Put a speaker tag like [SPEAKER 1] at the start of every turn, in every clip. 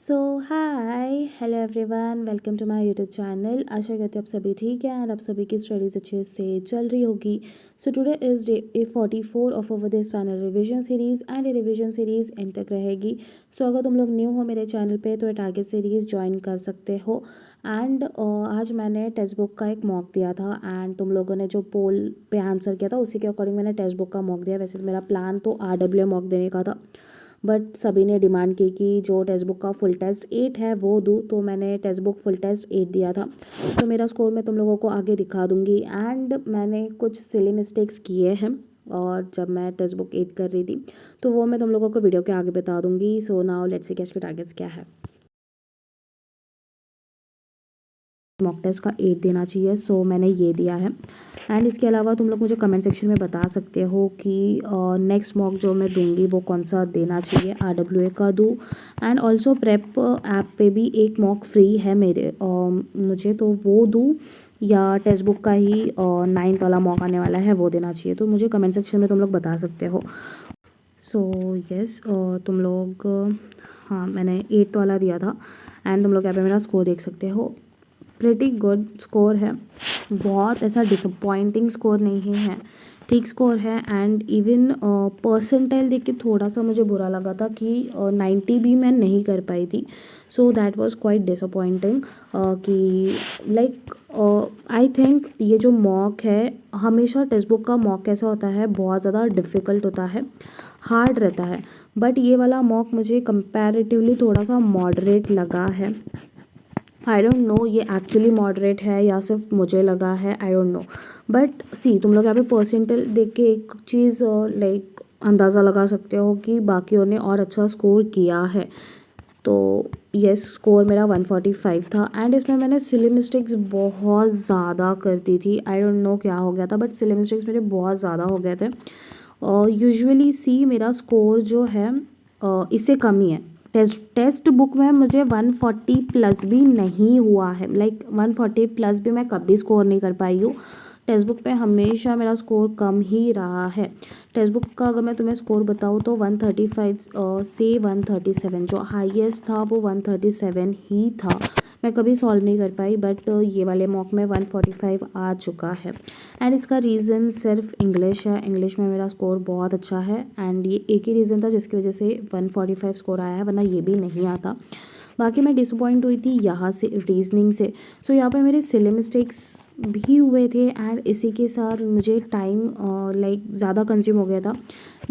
[SPEAKER 1] So hi hello everyone, welcome to my YouTube channel. आशा करती हूँ आप सभी ठीक हैं और आप सभी की स्टडीज़ अच्छे से चल रही होगी। So today is day 44 of over this final revision series and ये रिवीजन सीरीज़ एंड तक रहेगी। सो अगर तुम लोग न्यू हो मेरे चैनल पे तो ये टारगेट सीरीज़ ज्वाइन कर सकते हो। एंड आज मैंने टेक्स्ट बुक का एक मॉक दिया था एंड तुम लोगों ने जो पोल पे आंसर किया था उसी के अकॉर्डिंग मैंने टेक्स्ट बुक का मॉक दिया। वैसे तो मेरा प्लान तो RWA मॉक देने का था, बट सभी ने डिमांड की कि जो टेक्स्ट बुक का फुल टेस्ट 8 है वो दूँ, तो मैंने टेक्स्ट बुक फुल टेस्ट 8 दिया था। तो मेरा स्कोर मैं तुम लोगों को आगे दिखा दूँगी। एंड मैंने कुछ सिली मिस्टेक्स किए हैं और जब मैं टेक्स्ट बुक 8 कर रही थी तो वो मैं तुम लोगों को वीडियो के आगे बता दूँगी। So now let's see cash के टारगेट्स क्या है। मॉक टेस्ट का 8 देना चाहिए, सो मैंने ये दिया है। एंड इसके अलावा तुम लोग मुझे कमेंट सेक्शन में बता सकते हो कि नेक्स्ट मॉक जो मैं दूंगी वो कौन सा देना चाहिए, RWA का दूँ। एंड ऑल्सो प्रेप ऐप पे भी एक मॉक फ्री है मेरे मुझे, तो वो दूँ या टेक्स्ट बुक का ही 9th वाला मॉक आने वाला है वो देना चाहिए। तो मुझे कमेंट सेक्शन में तुम लोग बता सकते हो। सो यस, तुम लोग हाँ मैंने 8th वाला दिया था एंड तुम लोग यहाँ पे मेरा स्कोर देख सकते हो। प्रेटी गुड स्कोर है, बहुत ऐसा डिसअपॉइंटिंग स्कोर नहीं है, ठीक स्कोर है। एंड इवन परसेंटाइल देख के थोड़ा सा मुझे बुरा लगा था कि 90 भी मैं नहीं कर पाई थी। So that was quite disappointing कि लाइक आई थिंक ये जो मॉक है, हमेशा टेक्स्ट बुक का मॉक कैसा होता है, बहुत ज़्यादा डिफ़िकल्ट होता है, हार्ड रहता है। बट ये वाला मॉक मुझे कंपैरेटिवली थोड़ा सा मॉडरेट लगा है। आई डोंट नो ये एक्चुअली मॉडरेट है या सिर्फ मुझे लगा है, आई डोंट नो। बट सी तुम लोग यहाँ पे परसेंटेज देख के एक चीज़ लाइक अंदाज़ा लगा सकते हो कि बाकियों ने और अच्छा स्कोर किया है। तो यस, स्कोर मेरा 145 था एंड इसमें मैंने सिली मिस्टेक्स बहुत ज़्यादा कर दी थी। आई डोंट नो क्या हो गया था, बट सिली मिस्टेक्स मेरे बहुत ज़्यादा हो गए थे। यूजुअली सी मेरा स्कोर जो है इससे कम ही है। टेस्ट बुक में मुझे 140 प्लस भी नहीं हुआ है, लाइक 140 प्लस भी मैं कभी स्कोर नहीं कर पाई हूँ। टेक्स्ट बुक पे हमेशा मेरा स्कोर कम ही रहा है। टेक्स्ट बुक का अगर मैं तुम्हें स्कोर बताऊँ तो 135 से 137 जो हाईएस्ट था वो 137 ही था। मैं कभी सॉल्व नहीं कर पाई, बट ये वाले मॉक में 145 आ चुका है। एंड इसका रीज़न सिर्फ इंग्लिश है, इंग्लिश में मेरा स्कोर बहुत अच्छा है एंड ये एक ही रीज़न था जिसकी वजह से 145 स्कोर आया है, वरना ये भी नहीं आता। बाकी मैं डिसअपॉइंट हुई थी यहाँ से रीजनिंग से। सो यहाँ पे मेरे सिली मिस्टेक्स भी हुए थे एंड इसी के साथ मुझे टाइम लाइक ज़्यादा कंज्यूम हो गया था।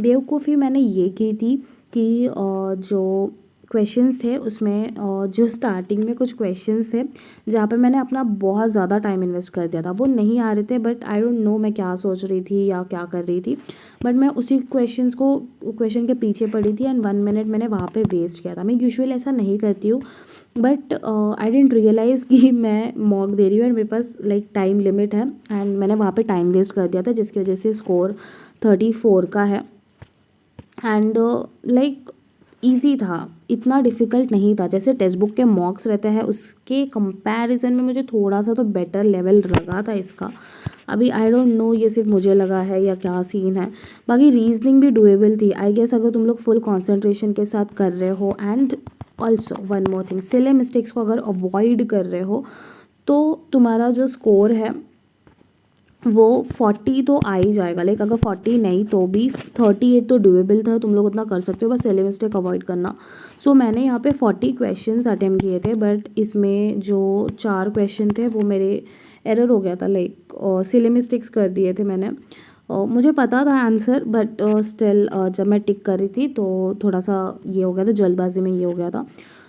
[SPEAKER 1] बेवकूफ़ी मैंने ये की थी कि जो क्वेश्चंस थे उसमें जो स्टार्टिंग में कुछ क्वेश्चंस थे जहाँ पे मैंने अपना बहुत ज़्यादा टाइम इन्वेस्ट कर दिया था, वो नहीं आ रहे थे। बट आई डोंट नो मैं क्या सोच रही थी या क्या कर रही थी, बट मैं उसी क्वेश्चन के पीछे पड़ी थी एंड 1 मिनट मैंने वहाँ पे वेस्ट किया था। मैं यूजुअली ऐसा नहीं करती हूँ, बट आई डेंट रियलाइज़ कि मैं मॉक दे रही हूँ एंड मेरे पास लाइक टाइम लिमिट है एंड मैंने वहाँ पे टाइम वेस्ट कर दिया था, जिसकी वजह से स्कोर 34 का है। एंड लाइक ईजी था, इतना डिफ़िकल्ट नहीं था। जैसे टेक्स्ट बुक के मॉक्स रहते हैं उसके कंपैरिजन में मुझे थोड़ा सा तो बेटर लेवल लगा था इसका। अभी आई डोंट नो ये सिर्फ मुझे लगा है या क्या सीन है। बाकी रीजनिंग भी डुएबल थी आई गेस, अगर तुम लोग फुल कॉन्सेंट्रेशन के साथ कर रहे हो। And also one more thing, silly mistakes को अगर अवॉइड कर रहे हो तो तुम्हारा जो स्कोर है वो 40 तो आ ही जाएगा। लाइक अगर 40 नहीं तो भी 38 तो डुएबल था, तुम लोग उतना कर सकते हो, बस सिली मिस्टेक अवॉइड करना। सो मैंने यहाँ पे 40 क्वेश्चंस अटेम्प्ट किए थे, बट इसमें जो 4 क्वेश्चन थे वो मेरे एरर हो गया था, लाइक सिली मिस्टेक्स कर दिए थे मैंने। मुझे पता था आंसर, बट स्टिल जब मैं टिक कर रही थी तो थोड़ा सा ये हो गया था, जल्दबाजी में ये हो गया था।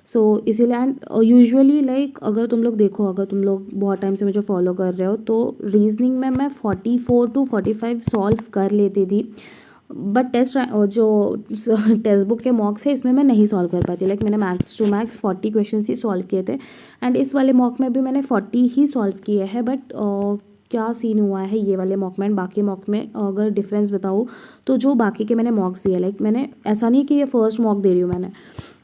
[SPEAKER 1] सो इसीलिए एंड यूजुअली लाइक अगर तुम लोग देखो, अगर तुम लोग बहुत टाइम से मुझे फॉलो कर रहे हो तो रीजनिंग में मैं 44 to 45 सॉल्व कर लेती थी। बट जो टेक्स्ट बुक के मॉक्स है इसमें मैं नहीं सॉल्व कर पाती। लाइक मैंने मैक्स टू मैक्स 40 क्वेश्चन ही सॉल्व किए थे एंड इस वाले मॉक में भी मैंने 40 ही सॉल्व किए हैं। बट क्या सीन हुआ है ये वाले मॉक में एंड बाकी मॉक में अगर डिफरेंस बताऊँ तो जो बाकी के मैंने मॉक्स दिए, लाइक मैंने ऐसा नहीं कि ये फर्स्ट मॉक दे रही हूँ मैंने,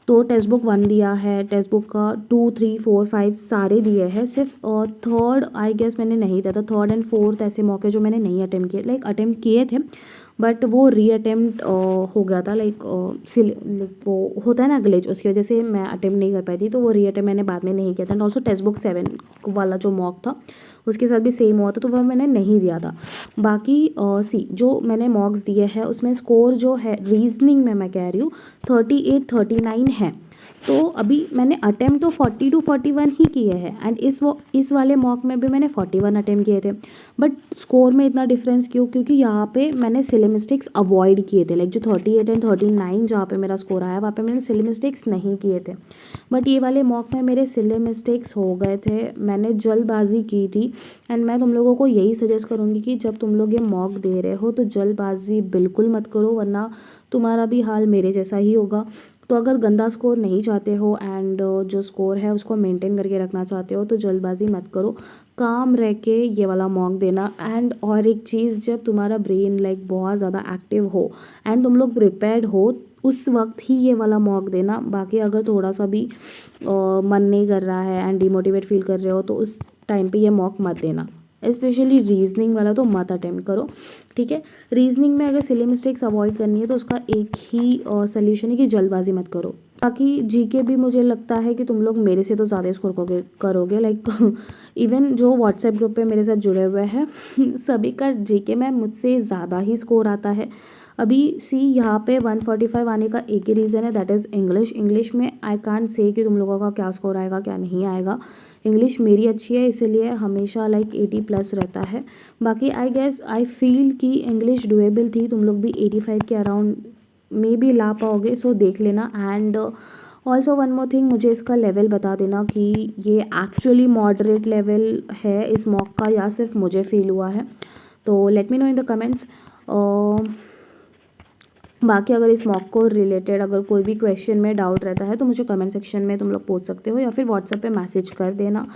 [SPEAKER 1] तो टेक्स्ट बुक 1 दिया है, टेक्स्ट बुक का 2, 3, 4, 5 सारे दिए हैं, सिर्फ थर्ड आई गेस मैंने नहीं दिया था। थर्ड एंड फोर्थ ऐसे मौके जो मैंने नहीं अटेम्प्ट किए, लाइक अटेम्प्ट किए थे बट वो री अटेम्प्ट हो गया था, लाइक वो होता है ना ग्लिच, उसकी वजह से मैं अटेम्प्ट नहीं कर पाई थी, तो वो री अटेम्प्ट मैंने बाद में नहीं किया था। एंड ऑल्सो टेक्स्ट बुक 7 वाला जो मॉक था उसके साथ भी सेम हुआ था, तो वह मैंने नहीं दिया था। बाकी सी जो मैंने मॉक्स दिए हैं उसमें स्कोर जो है रीजनिंग में मैं कह रही हूँ 38, 39 है। तो अभी मैंने अटेम्प्ट तो 40 to 41 ही किए हैं, एंड इस वाले मॉक में भी मैंने 41 अटेम्प्ट किए थे। बट स्कोर में इतना डिफरेंस क्यों? क्योंकि यहाँ पे मैंने सिली मिस्टेक्स अवॉइड किए थे, लाइक जो 38 एंड 39 जहाँ पे मेरा स्कोर आया वहाँ पे मैंने सिली मिस्टेक्स नहीं किए थे। बट ये वाले मॉक में मेरे सिली मिस्टेक्स हो गए थे, मैंने जल्दबाजी की थी। एंड मैं तुम लोगों को यही सजेस्ट करूँगी कि जब तुम लोग ये मॉक दे रहे हो तो जल्दबाजी बिल्कुल मत करो, वरना तुम्हारा भी हाल मेरे जैसा ही होगा। तो अगर गंदा स्कोर नहीं चाहते हो एंड जो स्कोर है उसको मेंटेन करके रखना चाहते हो तो जल्दबाजी मत करो, काम रह के ये वाला मॉक देना। एंड और एक चीज़, जब तुम्हारा ब्रेन लाइक बहुत ज़्यादा एक्टिव हो एंड तुम लोग प्रिपेयर्ड हो उस वक्त ही ये वाला मॉक देना। बाकी अगर थोड़ा सा भी मन नहीं कर रहा है एंड डिमोटिवेट फील कर रहे हो तो उस टाइम पे ये मॉक मत देना। स्पेशली रीजनिंग वाला तो मत अटेम्प्ट करो, ठीक है। रीजनिंग में अगर सिली मिस्टेक्स अवॉइड करनी है तो उसका एक ही सोल्यूशन है कि जल्दबाजी मत करो। बाकी जीके भी मुझे लगता है कि तुम लोग मेरे से तो ज़्यादा स्कोर करोगे, लाइक इवन जो व्हाट्सएप ग्रुप पे मेरे साथ जुड़े हुए हैं सभी का जीके में मुझसे ज़्यादा ही स्कोर आता है। अभी सी यहाँ पे 145 आने का एक ही रीज़न है, दैट इज़ इंग्लिश में आई कांट से कि तुम लोगों का क्या स्कोर आएगा क्या नहीं आएगा। इंग्लिश मेरी अच्छी है इसीलिए हमेशा लाइक 80+ रहता है। बाकी आई गेस आई फील कि इंग्लिश डुएबल थी, तुम लोग भी 85 के अराउंड मे बी ला पाओगे, सो देख लेना। And also one more thing, मुझे इसका लेवल बता देना कि ये एक्चुअली मॉडरेट लेवल है इस मॉक का या सिर्फ मुझे फील हुआ है, तो let me know in the comments. बाकी अगर इस मॉक को रिलेटेड अगर कोई भी क्वेश्चन में डाउट रहता है तो मुझे कमेंट सेक्शन में तुम लोग पूछ सकते हो या फिर व्हाट्सएप पे मैसेज कर देना।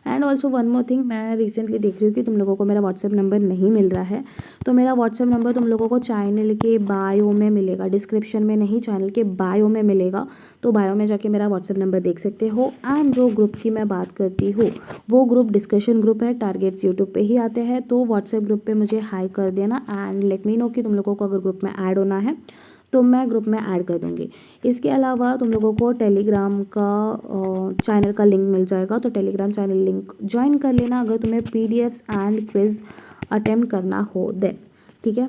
[SPEAKER 1] And also one more thing, मैं रिसेंटली देख रही हूँ कि तुम लोगों को मेरा व्हाट्सएप नंबर नहीं मिल रहा है, तो मेरा व्हाट्सएप नंबर तुम लोगों को चैनल के बायो में मिलेगा, डिस्क्रिप्शन में नहीं चैनल के बायो में मिलेगा। तो बायो में जाके मेरा व्हाट्सएप नंबर देख सकते हो। एंड जो ग्रुप की मैं बात करती हूँ वो ग्रुप डिस्कशन ग्रुप है, टारगेट्स यूट्यूब पे ही आते हैं, तो व्हाट्सएप ग्रुप पे मुझे हाई कर देना एंड लेट मी नो कि तुम लोगों को अगर ग्रुप में ऐड होना है तो मैं ग्रुप में ऐड कर दूँगी। इसके अलावा तुम लोगों को टेलीग्राम का चैनल का लिंक मिल जाएगा, तो टेलीग्राम चैनल लिंक ज्वाइन कर लेना अगर तुम्हें पीडीएफ्स एंड क्विज अटेम्प्ट करना हो देन, ठीक है।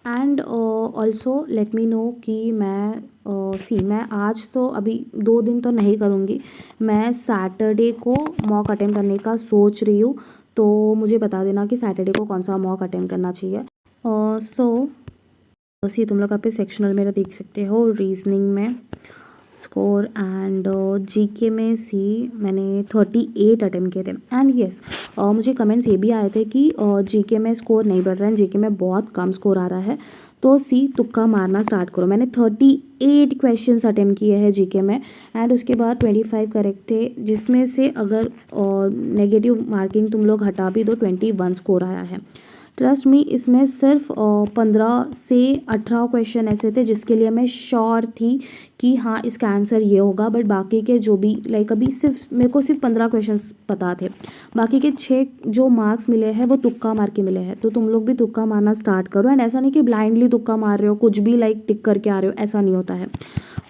[SPEAKER 1] And also let me know कि मैं आज तो अभी 2 दिन तो नहीं करूँगी, मैं सैटरडे को मॉक अटेम्प्ट करने का सोच रही हूँ, तो मुझे बता देना कि सैटरडे को कौन सा मॉक अटेम्प्ट करना चाहिए। सी तुम लोग यहाँ पे सेक्शनल मेरा देख सकते हो, रीजनिंग में स्कोर एंड जीके में सी मैंने 38 अटेम्प्ट किए थे। एंड येस, मुझे कमेंट्स ये भी आए थे कि जीके में स्कोर नहीं बढ़ रहा है, जीके में बहुत कम स्कोर आ रहा है, तो सी तुक्का मारना स्टार्ट करो। मैंने 38 क्वेश्चंस अटेम्प्ट किए हैं जीके में एंड उसके बाद 25 करेक्ट थे, जिसमें से अगर नेगेटिव मार्किंग तुम लोग हटा भी दो 21 स्कोर आया है। ट्रस्ट मी, इसमें सिर्फ 15 से 18 क्वेश्चन ऐसे थे जिसके लिए मैं श्योर थी कि हाँ इसका आंसर ये होगा, बट बाकी के जो भी लाइक अभी सिर्फ मेरे को सिर्फ 15 क्वेश्चंस पता थे, बाकी के 6 जो मार्क्स मिले हैं वो तुक्का मार के मिले हैं। तो तुम लोग भी तुक्का मारना स्टार्ट करो एंड ऐसा नहीं कि ब्लाइंडली तुक्का मार रहे हो, कुछ भी लाइक टिक करके आ रहे हो, ऐसा नहीं होता है।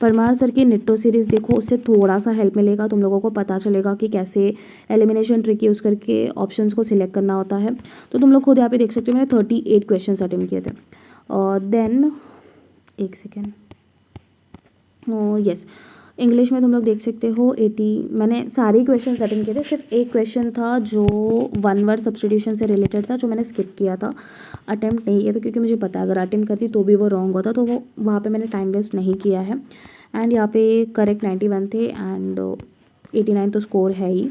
[SPEAKER 1] परमार सर की निट्टो सीरीज़ देखो, उससे थोड़ा सा हेल्प मिलेगा, तुम लोगों को पता चलेगा कि कैसे एलिमिनेशन ट्रिक यूज़ करके ऑप्शंस को सिलेक्ट करना होता है। तो तुम लोग खुद यहाँ पे देख सकते हो मैंने 38 क्वेश्चन अटेम्प्ट किए थे। देन एक सेकेंड, यस, इंग्लिश में तुम लोग देख सकते हो 80, मैंने सारे क्वेश्चन अटेम्प्ट किए थे, सिर्फ एक क्वेश्चन था जो 1 वर्ड सब्स्टिट्यूशन से रिलेटेड था जो मैंने स्किप किया था, अटेम्प्ट नहीं किया था, क्योंकि मुझे पता है अगर अटेम्प्ट करती तो भी वो रॉन्ग होता, तो वो वहाँ पे मैंने टाइम वेस्ट नहीं किया है। एंड यहाँ पे करेक्ट 91 थे एंड 89 तो स्कोर है ही।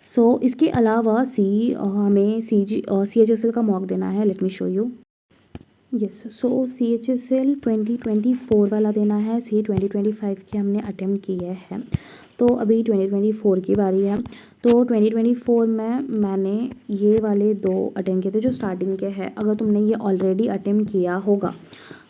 [SPEAKER 1] सो इसके अलावा हमें CHSL का मॉक देना है, let me show you. Yes, so CHSL 2024 वाला देना है, 2025 के हमने अटेम्प्ट किए हैं, तो अभी 2024 की बारी है। तो 2024 में मैंने ये वाले 2 अटेम्प्ट किए थे जो स्टार्टिंग के हैं। अगर तुमने ये ऑलरेडी अटेम्प्ट किया होगा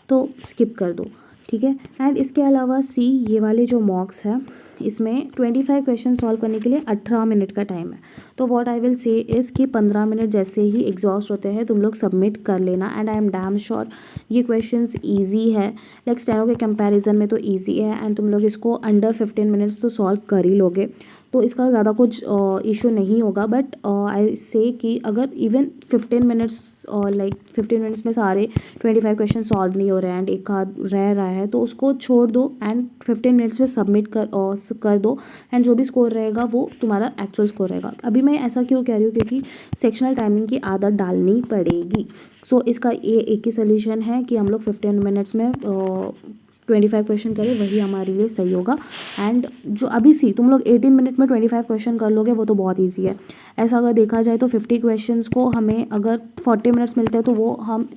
[SPEAKER 1] तो स्किप कर दो, ठीक है। एंड इसके अलावा सी ये वाले जो मॉक्स है इसमें 25 क्वेश्चन सॉल्व करने के लिए 18 मिनट का टाइम है। तो what I will say is कि 15 मिनट जैसे ही एग्जॉस्ट होते हैं तुम लोग सबमिट कर लेना। And I am damn sure ये क्वेश्चंस इजी है, लाइक स्टेनो के कंपैरिजन में तो इजी है एंड तुम लोग इसको अंडर 15 मिनट्स तो सॉल्व कर ही लोगे, तो इसका ज़्यादा कुछ इशू नहीं होगा। बट आई से कि अगर इवन 15 मिनट्स लाइक 15 मिनट्स में सारे 25 क्वेश्चन सॉल्व नहीं हो रहे हैं एंड एक आध रह रहा है तो उसको छोड़ दो एंड 15 मिनट्स में सबमिट कर दो एंड जो भी स्कोर रहेगा वो तुम्हारा एक्चुअल स्कोर रहेगा। अभी मैं ऐसा क्यों कह रही हूँ क्योंकि सेक्शनल टाइमिंग की आदत डालनी पड़ेगी। सो इसका ये एक ही सोल्यूशन है कि हम लोग 15 मिनट्स में 25 क्वेश्चन करें, वही हमारे लिए सही होगा। एंड जो अभी सी तुम लोग 18 मिनट में 25 क्वेश्चन कर लोगे वो तो बहुत ईजी है। ऐसा अगर देखा जाए तो 50 क्वेश्चंस को हमें अगर 40 मिनट्स मिलते हैं तो वो हम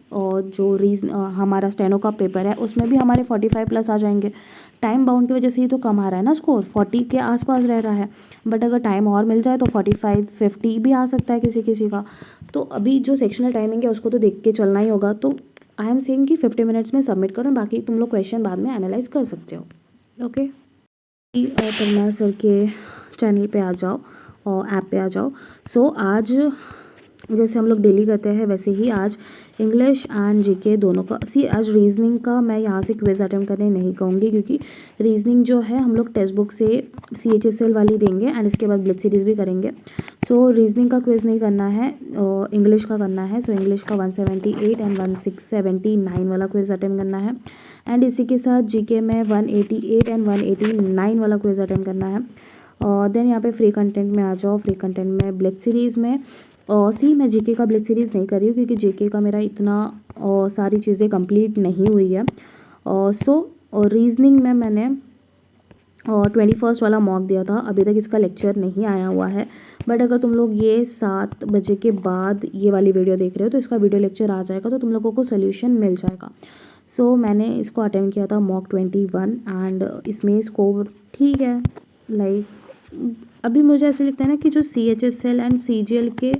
[SPEAKER 1] हमारा स्टेनो का पेपर है उसमें भी हमारे 45 प्लस आ जाएंगे। टाइम बाउंड की वजह से ही तो कम आ रहा है ना स्कोर, 40 के आसपास रह रहा है। बट अगर टाइम और मिल जाए तो 45 50 भी आ सकता है किसी किसी का। तो अभी जो सेक्शनल टाइमिंग है उसको तो देख के चलना ही होगा। तो आई एम सेइंग कि 50 मिनट्स में सबमिट करो, बाकी तुम लोग क्वेश्चन बाद में एनालाइज कर सकते हो। ओके, परमार सर के चैनल पे आ जाओ और ऐप पे आ जाओ। सो आज जैसे हम लोग डेली करते हैं वैसे ही आज इंग्लिश एंड जीके दोनों का आज रीजनिंग का मैं यहाँ से क्विज अटेम्प्ट करने नहीं कहूँगी क्योंकि रीजनिंग जो है हम लोग टेक्स्ट बुक से CHSL वाली देंगे एंड इसके बाद ब्लिट सीरीज भी करेंगे। सो रीजनिंग का क्विज नहीं करना है, इंग्लिश का करना है। सो इंग्लिश का 178 एंड 1679 वाला क्विज अटेम्प्ट करना है एंड इसी के साथ जीके में 188 एंड 189 वाला क्विज अटेम्प्ट करना है। देन यहाँ पे फ्री कंटेंट में आ जाओ। फ्री कंटेंट में ब्लिट सीरीज़ में मैं जीके का ब्लिट सीरीज़ नहीं कर रही हूँ क्योंकि जीके का मेरा इतना सारी चीज़ें कंप्लीट नहीं हुई है। सो रीजनिंग में मैंने 21 वाला मॉक दिया था, अभी तक इसका लेक्चर नहीं आया हुआ है। बट अगर तुम लोग ये 7 बजे के बाद ये वाली वीडियो देख रहे हो तो इसका वीडियो लेक्चर आ जाएगा तो तुम लोगों को सोल्यूशन मिल जाएगा। सो मैंने इसको अटेम्प्ट किया था मॉक 21 एंड इसमें स्कोर ठीक है। लाइक अभी मुझे ऐसा लगता है ना कि जो CHSL एंड CGL के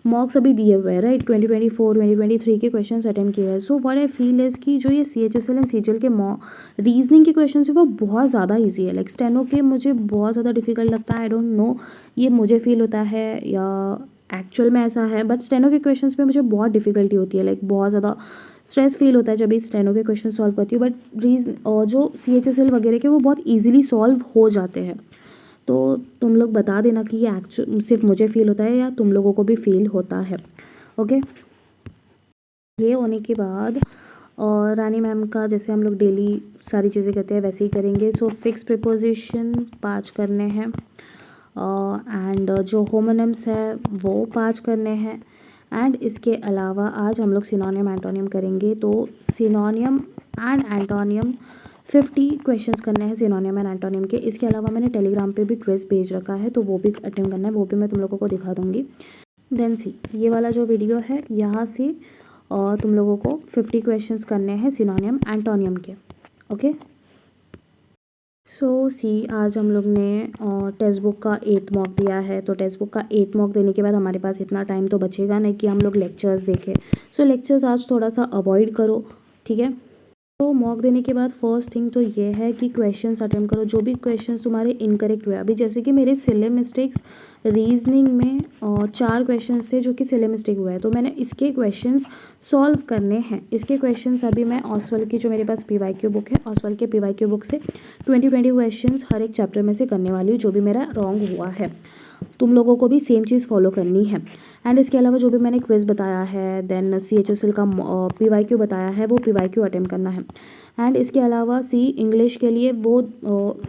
[SPEAKER 1] मॉक्स अभी दिए हुए हैं राइट 2024 2023 के क्वेश्चंस अटेम्प्ट किए हुए हैं। So what I feel is कि जो ये CHSL एंड CGL के रीजनिंग के क्वेश्चन है वो बहुत ज़्यादा ईजी है। लाइक स्टेनो के मुझे बहुत ज़्यादा डिफिकल्ट लगता है। आई डोंट नो ये मुझे फील होता है या एक्चुअल में ऐसा है, बट स्टेनो के क्वेश्चंस पे मुझे बहुत डिफिकल्टी होती है। लाइक बहुत ज़्यादा स्ट्रेस फील होता है जब भी स्टेनो के क्वेश्चन सॉल्व करती हूँ। बट और जो CHSL वगैरह के वो बहुत ईजिली सॉल्व हो जाते हैं। तो तुम लोग बता देना कि ये एक्चुअल सिर्फ मुझे फील होता है या तुम लोगों को भी फील होता है। ओके, ये होने के बाद और रानी मैम का जैसे हम लोग डेली सारी चीज़ें करते हैं वैसे ही करेंगे। सो फिक्स प्रिपोजिशन 5 करने हैं एंड जो होमोनिम्स है वो 5 करने हैं। एंड इसके अलावा आज हम लोग सिनोनियम एंटोनियम करेंगे। तो सिनोनियम एंड एंटोनियम 50 क्वेश्चंस करने हैं सिनोनियम एंड एंटोनियम के। इसके अलावा मैंने टेलीग्राम पे भी क्विज भेज रखा है तो वो भी अटेम्प्ट करना है, वो भी मैं तुम लोगों को दिखा दूँगी। देन सी ये वाला जो वीडियो है यहाँ से और तुम लोगों को 50 क्वेश्चंस करने हैं सिनोनियम एंटोनियम के। ओके, सो सी आज हम लोग ने टेक्स्ट बुक का 8th मॉक दिया है। तो टेक्स्ट बुक का 8th मॉक देने के बाद हमारे पास इतना टाइम तो बचेगा नहीं कि हम लोग लेक्चर्स देखें। सो लेक्चर्स आज थोड़ा सा अवॉइड करो, ठीक है। तो मॉक देने के बाद फर्स्ट थिंग तो ये है कि क्वेश्चंस अटेम्प्ट करो। जो भी क्वेश्चंस तुम्हारे इनकरेक्ट हुए, अभी जैसे कि मेरे सिले मिस्टेक्स रीजनिंग में 4 क्वेश्चंस थे जो कि सिले मिस्टेक हुआ है तो मैंने इसके क्वेश्चंस सॉल्व करने हैं। इसके क्वेश्चंस अभी मैं ऑसवाल की जो मेरे पास PYQ बुक है, ऑसवाल के PYQ बुक से 20 क्वेश्चंस हर एक चैप्टर में से करने वाली हूँ जो भी मेरा रॉन्ग हुआ है। तुम लोगों को भी सेम चीज़ फॉलो करनी है। एंड इसके अलावा जो भी मैंने क्विज बताया है देन CHSL का PYQ बताया है वो PYQ अटेम्प्ट करना है। एंड इसके अलावा इंग्लिश के लिए वो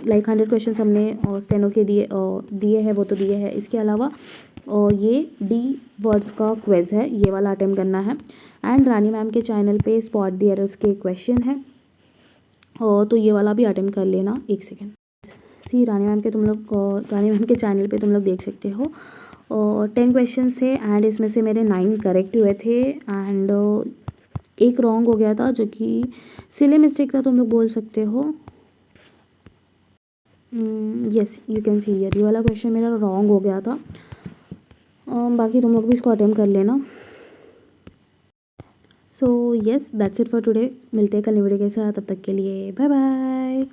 [SPEAKER 1] लाइक 100 क्वेश्चन हमने स्टेनो के दिए हैं वो तो दिए हैं। इसके अलावा ये D वर्ड्स का क्विज है, ये वाला अटेम्प्ट करना है। एंड रानी मैम के चैनल पे स्पॉट द एरर्स के क्वेश्चन है तो ये वाला भी अटेम्प्ट कर लेना। एक सेकेंड, रानी मैम के चैनल पे तुम लोग देख सकते हो 10 क्वेश्चन थे एंड इसमें से मेरे 9 करेक्ट हुए थे एंड एक रॉन्ग हो गया था जो कि सिले मिस्टेक था, तुम लोग बोल सकते हो। Yes you can see here, ये वाला क्वेश्चन मेरा रॉन्ग हो गया था। बाकी तुम लोग भी इसको अटेम्प्ट कर लेना। So yes that's it for today. मिलते हैं कल नई वीडियो के साथ, तब तक के लिए बाय बाय।